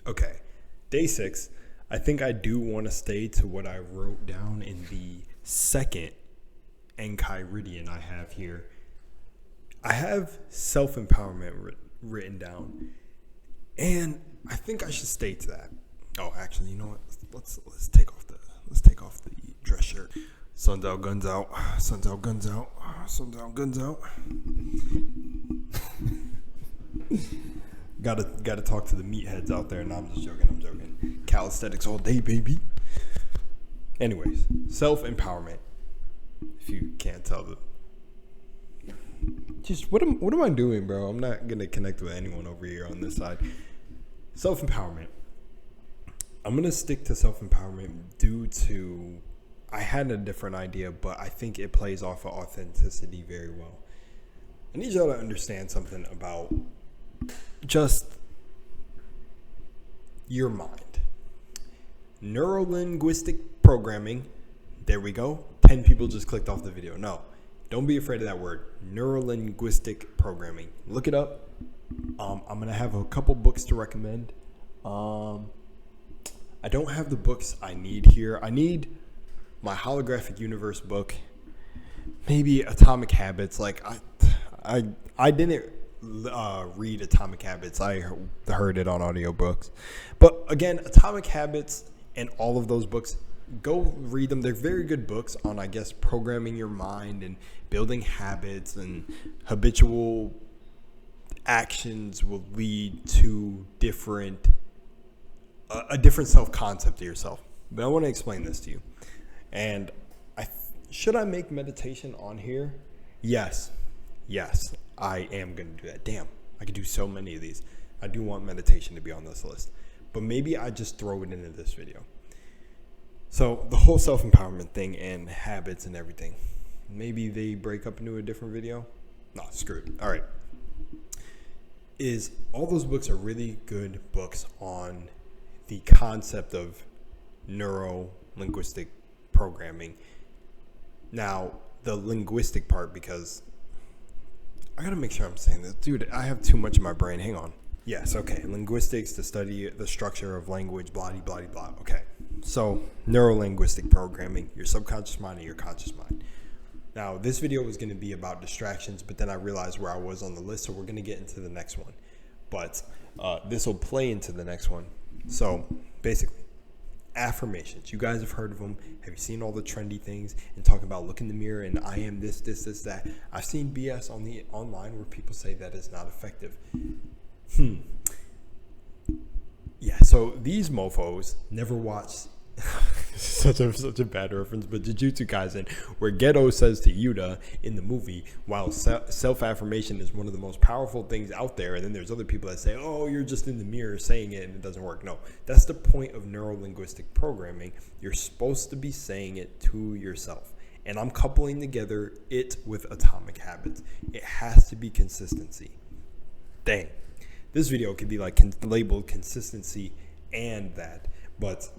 Okay, day 6. I think I do want to stay to what I wrote down in the second enchiridion I have here. I have self-empowerment written down, and I think I should stay to that. Oh, actually, you know what? Let's take off the dress shirt. Sun's out, guns out. Sun's out, guns out. Sun's out, guns out. Gotta talk to the meatheads out there. No, I'm just joking. Calisthenics all day, baby. Anyways, self-empowerment. If you can't tell just what am I doing, bro? I'm not gonna connect with anyone over here on this side. Self-empowerment. I'm gonna stick to self-empowerment due to I had a different idea, but I think it plays off of authenticity very well. I need y'all to understand something about just your mind. Neurolinguistic programming. There we go. 10 people just clicked off the video. No, don't be afraid of that word. Neurolinguistic programming. Look it up. I'm going to have a couple books to recommend. I don't have the books I need here. I need my Holographic Universe book. Maybe Atomic Habits. Like I didn't read Atomic Habits. I heard it on audiobooks. But again, Atomic Habits and all of those books, go read them. They're very good books on, I guess, programming your mind and building habits, and habitual actions will lead to a different self-concept of yourself. But I want to explain this to you. And should I make meditation on here? Yes, I am going to do that. Damn, I could do so many of these. I do want meditation to be on this list. But maybe I just throw it into this video. So the whole self-empowerment thing and habits and everything, maybe they break up into a different video. No, screw it. All right. All those books are really good books on the concept of neuro-linguistic programming. Now, the linguistic part, because I gotta make sure I'm saying this. Dude, I have too much in my brain. Hang on. Yes, okay. Linguistics, to study the structure of language, blah, blah, blah, blah. Okay. So, neurolinguistic programming, your subconscious mind and your conscious mind. Now, this video was going to be about distractions, but then I realized where I was on the list, so we're going to get into the next one. But this will play into the next one. So, basically, affirmations. You guys have heard of them. Have you seen all the trendy things and talking about look in the mirror and I am this, that? I've seen BS online where people say that is not effective. Yeah, so these mofos never watched such a bad reference, but Jujutsu Kaisen, where Geto says to Yuta in the movie, while self-affirmation is one of the most powerful things out there, and then there's other people that say, oh, you're just in the mirror saying it and it doesn't work. No, that's the point of neuro-linguistic programming. You're supposed to be saying it to yourself. And I'm coupling together it with Atomic Habits. It has to be consistency. Dang. This video could be like labeled consistency and that, but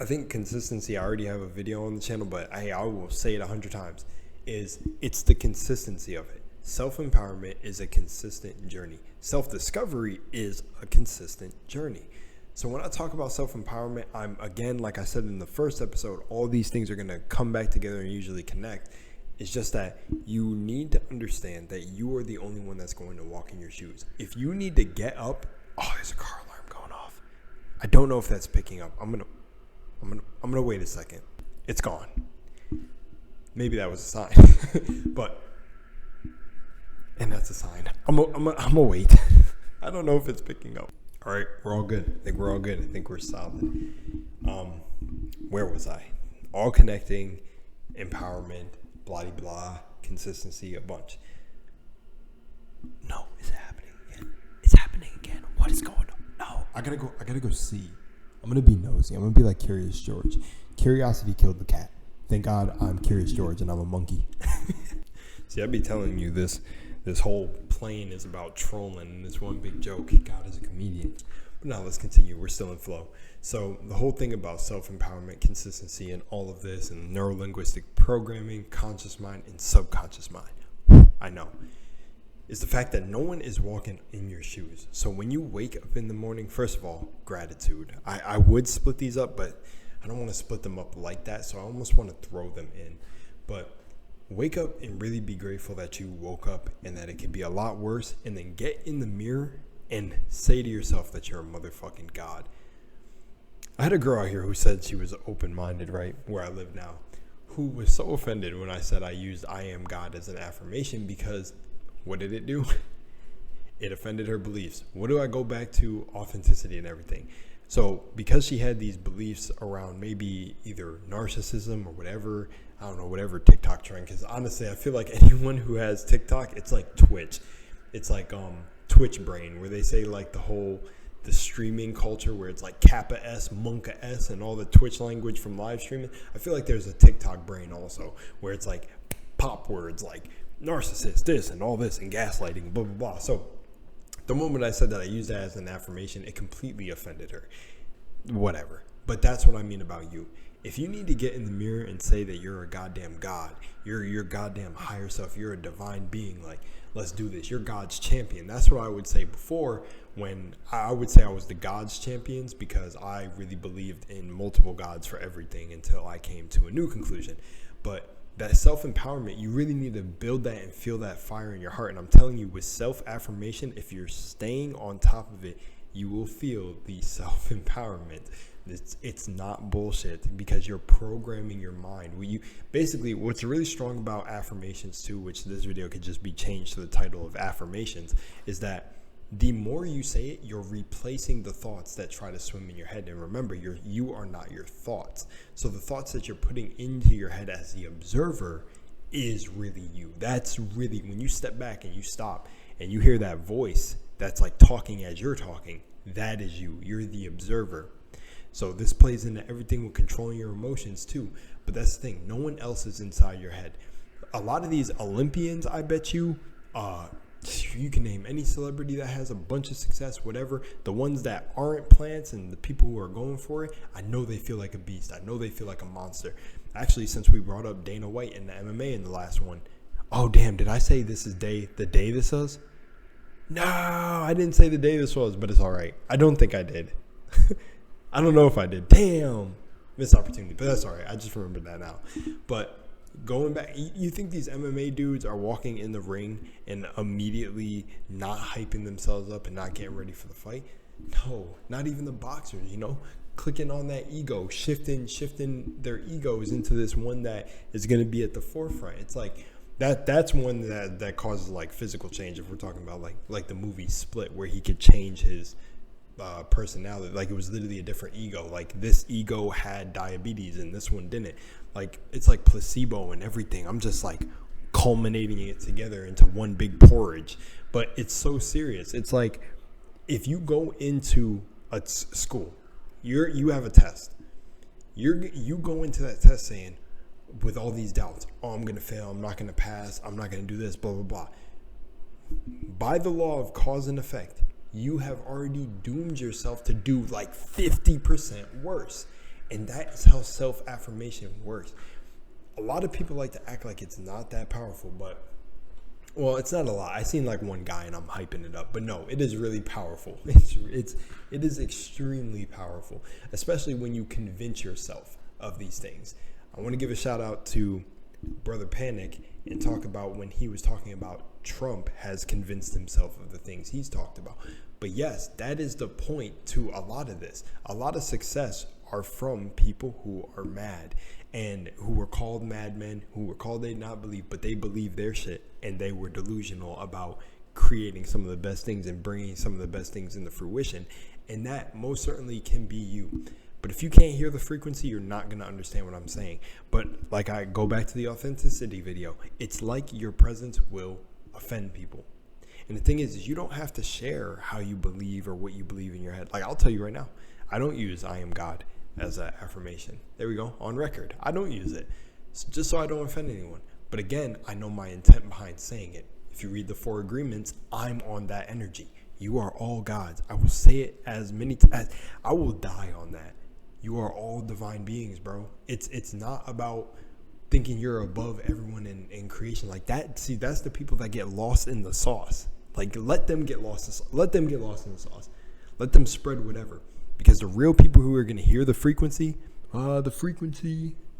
I think consistency, I already have a video on the channel, but I will say it 100 times, it's the consistency of it. Self-empowerment is a consistent journey. Self-discovery is a consistent journey. So when I talk about self-empowerment, I'm, again, like I said in the first episode, all these things are going to come back together and usually connect. It's just that you need to understand that you are the only one that's going to walk in your shoes. If you need to get up, oh, there's a car alarm going off. I don't know if that's picking up. I'm gonna wait a second. It's gone. Maybe that was a sign, and that's a sign. I'm gonna wait. I don't know if it's picking up. All right, we're all good. I think we're all good. I think we're solid. Where was I? All connecting, empowerment, blah blah, consistency, a bunch. No, it's happening again. It's happening again. What is going on? No, I gotta go see. I'm going to be nosy. I'm going to be like Curious George. Curiosity killed the cat. Thank God I'm Curious George and I'm a monkey. See, I'd be telling you this whole plane is about trolling and this one big joke. God is a comedian. But now let's continue. We're still in flow. So the whole thing about self-empowerment, consistency, and all of this, and neuro-linguistic programming, conscious mind, and subconscious mind. I know. is the fact that no one is walking in your shoes. So when you wake up in the morning, first of all, gratitude. I would split these up, but I don't want to split them up like that. So I almost want to throw them in. But wake up and really be grateful that you woke up and that it could be a lot worse. And then get in the mirror and say to yourself that you're a motherfucking God. I had a girl out here who said she was open-minded, right, where I live now, who was so offended when I said I used I am God as an affirmation because what did it do? It offended her beliefs. What do I go back to? Authenticity and everything. So because she had these beliefs around maybe either narcissism or whatever, I don't know, whatever TikTok trend, because honestly, I feel like anyone who has TikTok, it's like Twitch. It's like Twitch brain, where they say like the streaming culture where it's like Kappa S, Monka S, and all the Twitch language from live streaming. I feel like there's a TikTok brain also where it's like pop words like narcissist, this and all this, and gaslighting, blah, blah, blah. So the moment I said that I used that as an affirmation, it completely offended her. Whatever. But that's what I mean about you. If you need to get in the mirror and say that you're a goddamn God, you're your goddamn higher self, you're a divine being, like, let's do this. You're God's champion. That's what I would say before, when I would say I was the God's champions, because I really believed in multiple gods for everything until I came to a new conclusion. But that self-empowerment, you really need to build that and feel that fire in your heart. And I'm telling you, with self-affirmation, if you're staying on top of it, you will feel the self-empowerment. It's not bullshit, because you're programming your mind. Basically, what's really strong about affirmations too, which this video could just be changed to the title of affirmations, is that the more you say it, you're replacing the thoughts that try to swim in your head. And remember, you are not your thoughts. So the thoughts that you're putting into your head as the observer is really you. That's really, when you step back and you stop and you hear that voice that's like talking as you're talking, that is you. You're the observer. So this plays into everything with controlling your emotions too. But that's the thing. No one else is inside your head. A lot of these Olympians, I bet you can name any celebrity that has a bunch of success, whatever. The ones that aren't plants and the people who are going for it, I know they feel like a beast. I know they feel like a monster. Actually, since we brought up Dana White and the MMA in the last one. Oh, damn. Did I say this is the day this was? No, I didn't say the day this was, but it's all right. I don't think I did. I don't know if I did. Damn. Missed opportunity, but that's all right. I just remembered that now. But going back, you think these MMA dudes are walking in the ring and immediately not hyping themselves up and not getting ready for the fight? No, not even the boxers, clicking on that ego, shifting their egos into this one that is going to be at the forefront. It's like that's one that causes like physical change. If we're talking about like the movie Split, where he could change his personality, like it was literally a different ego. Like this ego had diabetes and this one didn't. Like it's like placebo and everything. I'm just like culminating it together into one big porridge. But it's so serious. It's like if you go into a school, you have a test. You go into that test saying, with all these doubts, oh, I'm gonna fail, I'm not gonna pass, I'm not gonna do this, blah blah blah. By the law of cause and effect, you have already doomed yourself to do like 50% worse. And that is how self-affirmation works. A lot of people like to act like it's not that powerful, but, well, it's not a lot. I seen like one guy and I'm hyping it up, but no, it is really powerful. It is extremely powerful, especially when you convince yourself of these things. I want to give a shout out to Brother Panic and talk about when he was talking about Trump has convinced himself of the things he's talked about. But yes, that is the point to a lot of this. A lot of success are from people who are mad and who were called madmen, who were called they did not believe, but they believed their shit and they were delusional about creating some of the best things and bringing some of the best things into fruition. And that most certainly can be you. But if you can't hear the frequency, you're not going to understand what I'm saying. But like I go back to the authenticity video, it's like your presence will offend people. And the thing is you don't have to share how you believe or what you believe in your head. Like I'll tell you right now, I don't use I am God as an affirmation. There we go, on record. I don't use it just so I don't offend anyone. But again, I know my intent behind saying it. If you read the 4 agreements, I'm on that energy. You are all gods. I will say it as many times. I will die on that. You are all divine beings, bro. It's not about thinking you're above everyone in creation. Like that, see, that's the people that get lost in the sauce. Like, let them get lost. Let them get lost in the sauce. Let them spread whatever. Because the real people who are going to hear the frequency,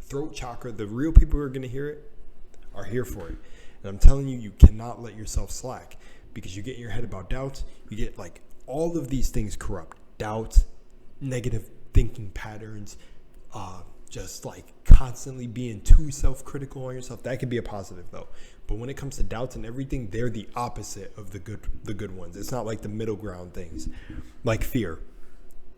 throat chakra, the real people who are going to hear it are here for it. And I'm telling you, you cannot let yourself slack, because you get in your head about doubts. You get like all of these things corrupt. Doubts, negative thinking patterns, just like constantly being too self-critical on yourself. That could be a positive though. But when it comes to doubts and everything, they're the opposite of the good ones. It's not like the middle ground things, like fear.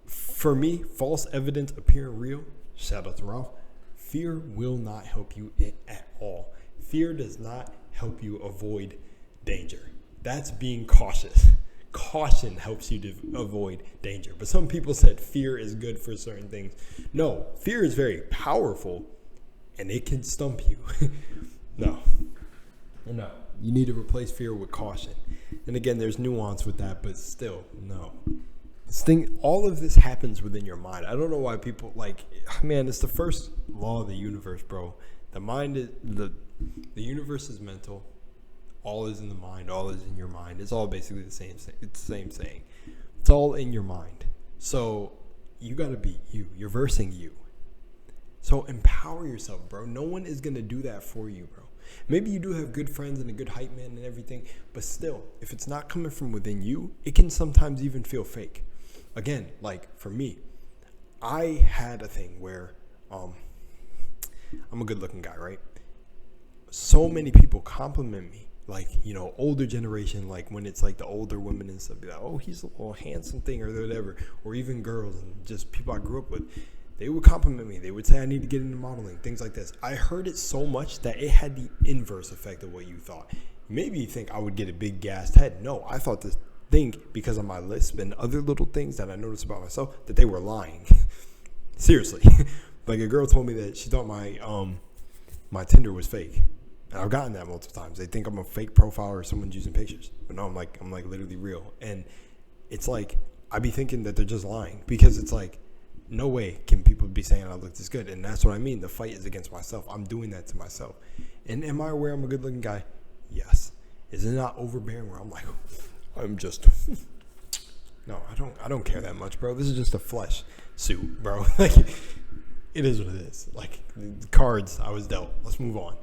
For me, false evidence appearing real. Shout out to Ralph. Fear will not help you at all. Fear does not help you avoid danger. That's being cautious. Caution helps you to avoid danger. But some people said fear is good for certain things. No, fear is very powerful and it can stump you. No. You need to replace fear with caution. And again, there's nuance with that, but still, no. All of this happens within your mind. I don't know why people it's the first law of the universe, bro. The mind is the universe is mental. All is in the mind. All is in your mind. It's all basically the same thing. It's the same saying. It's all in your mind. So you got to be you. You're versing you. So empower yourself, bro. No one is going to do that for you, bro. Maybe you do have good friends and a good hype man and everything, but still, if it's not coming from within you, it can sometimes even feel fake. Again, like for me, I had a thing where I'm a good looking guy, right? So many people compliment me. Like, older generation, like when it's like the older women and stuff, be like, oh, he's a little handsome thing or whatever. Or even girls and just people I grew up with, they would compliment me. They would say I need to get into modeling, things like this. I heard it so much that it had the inverse effect of what you thought. Maybe you think I would get a big gassed head. No, I thought this thing, because of my lisp and other little things that I noticed about myself, that they were lying. Seriously. Like a girl told me that she thought my Tinder was fake. And I've gotten that multiple times. They think I'm a fake profile or someone's using pictures. But no, I'm like literally real. And it's like, I be thinking that they're just lying, because it's like, no way can people be saying I look this good. And that's what I mean. The fight is against myself. I'm doing that to myself. And am I aware I'm a good looking guy? Yes. Is it not overbearing where I'm like, I'm just, no, I don't care that much, bro. This is just a flesh suit, bro. Like, it is what it is. Like, the cards I was dealt. Let's move on.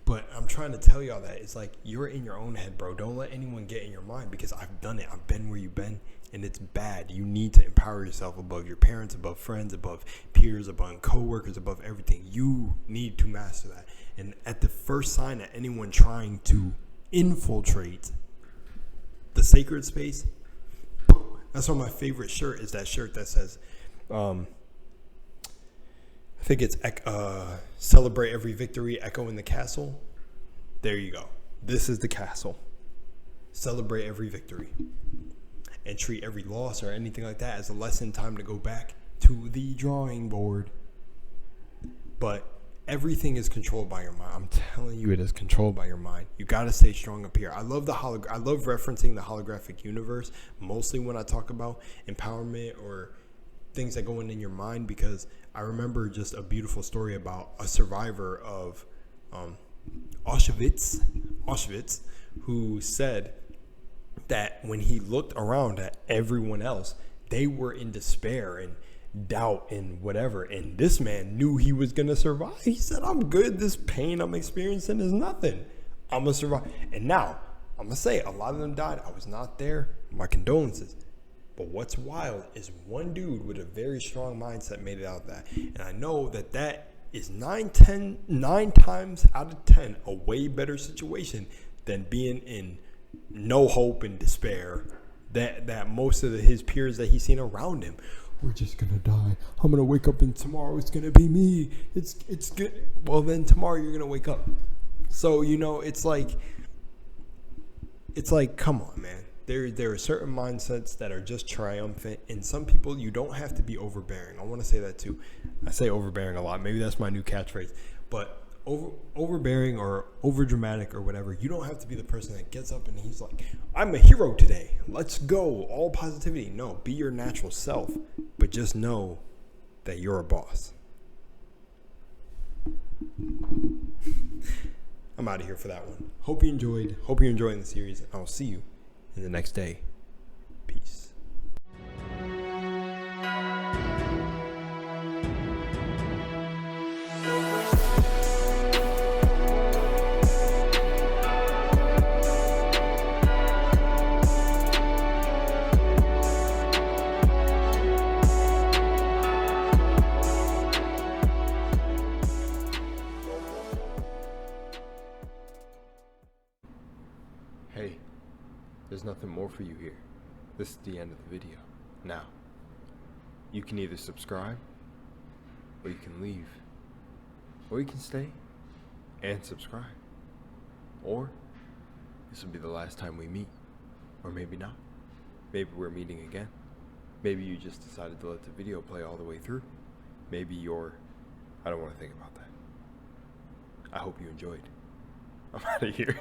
But I'm trying to tell y'all that it's like, you're in your own head, bro. Don't let anyone get in your mind, because I've done it. I've been where you've been, and it's bad. You need to empower yourself above your parents, above friends, above peers, above coworkers, above everything. You need to master that. And at the first sign of anyone trying to infiltrate the sacred space, that's why my favorite shirt is that shirt that says, I think it's celebrate every victory, echo in the castle. There you go. This is the castle. Celebrate every victory. And treat every loss or anything like that as a lesson, time to go back to the drawing board. But everything is controlled by your mind. I'm telling you, it is controlled by your mind. You got to stay strong up here. I love referencing the holographic universe, mostly when I talk about empowerment or things that go in your mind, because I remember just a beautiful story about a survivor of Auschwitz, who said that when he looked around at everyone else, they were in despair and doubt and whatever, and this man knew he was gonna survive. He said, I'm good. This pain I'm experiencing is nothing. I'm gonna survive. And now I'm gonna say, a lot of them died. I was not there. My condolences. But what's wild is one dude with a very strong mindset made it out of that. And I know that is 9 times out of 10 a way better situation than being in no hope and despair that most of his peers that he's seen around him, we're just gonna die. I'm gonna wake up and tomorrow it's gonna be me. It's good. Well, then tomorrow you're gonna wake up. So it's like come on, man. There are certain mindsets that are just triumphant, and some people, you don't have to be overbearing. I want to say that too. I say overbearing a lot. Maybe that's my new catchphrase. But overbearing or overdramatic or whatever, you don't have to be the person that gets up and he's like, I'm a hero today. Let's go. All positivity. No, be your natural self, but just know that you're a boss. I'm out of here for that one. Hope you enjoyed. Hope you're enjoying the series. I'll see you in the next day. Peace. Hey, there's nothing more for you here. This is the end of the video. Now, you can either subscribe, or you can leave, or you can stay and subscribe. Or, this will be the last time we meet. Or maybe not. Maybe we're meeting again. Maybe you just decided to let the video play all the way through. Maybe you're... I don't want to think about that. I hope you enjoyed. I'm out of here.